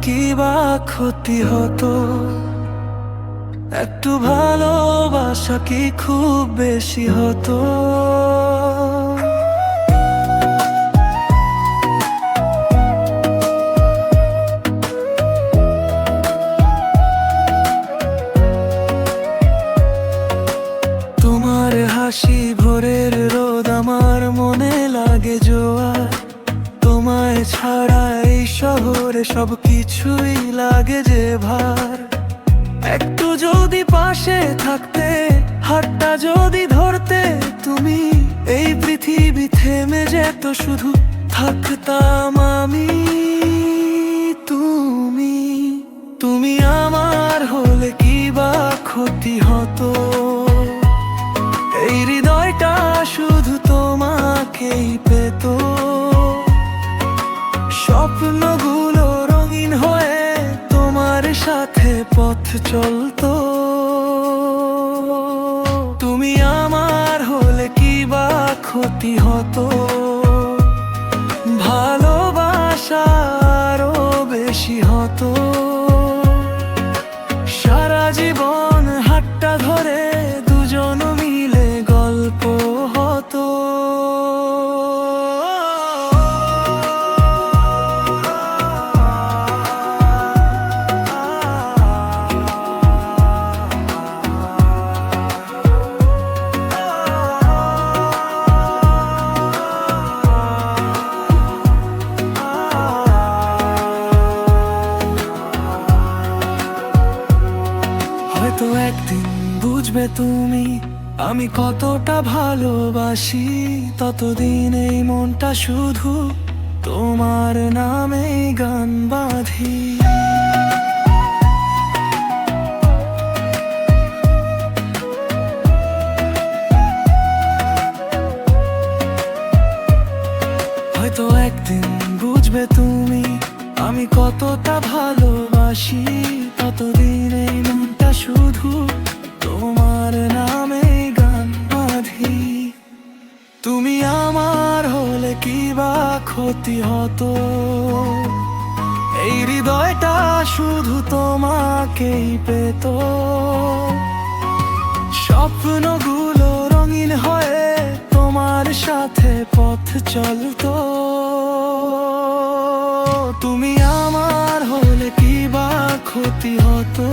কি বা ক্ষতি হতো? একটু ভালোবাসা কি খুব বেশি হতো? তোমার হাসি ভোরের রোদ, আমার মনে লাগে জোয়ার। তোমায় ছাড়া এই শহরে সবকিছুই লাগে যে ভার। একটু যদি পাশে থাকতে, হাতটা যদি ধরতে তুমি, এই পৃথিবী থেমে যেত, শুধু থাকতাম আমি। তুমি তুমি আমার হলে কি বা ক্ষতি হতো? এই হৃদয়টা শুধু তোমাকেই পেত। স্বপ্নগুলো রঙিন হয়ে তোমার সাথে পথ চলতো। তুমি আমার হলে কি বা ক্ষতি হতো? ভালোবাসা আরো বেশি হতো। সারা জীবন হাতটা ধরে দুজন মিলে গল্প হতো। হয়তো একদিন বুঝবে তুমি আমি কতটা ভালোবাসি। ততদিন এই মনটা শুধু তোমার নামে গান বাঁধি। হয়তো একদিন বুঝবে তুমি আমি কতটা ভালোবাসি। ততদিন এই মনটা শুধু তোমার নামে গান বাঁধি। তুমি আমার হলে কি বা ক্ষতি হতো? এই হৃদয়টা শুধু তোমাকেই পেত। স্বপ্নগুলো রঙিন হয়ে তোমার সাথে পথ চলতো। তুমি আমার হলে কি বা ক্ষতি হতো?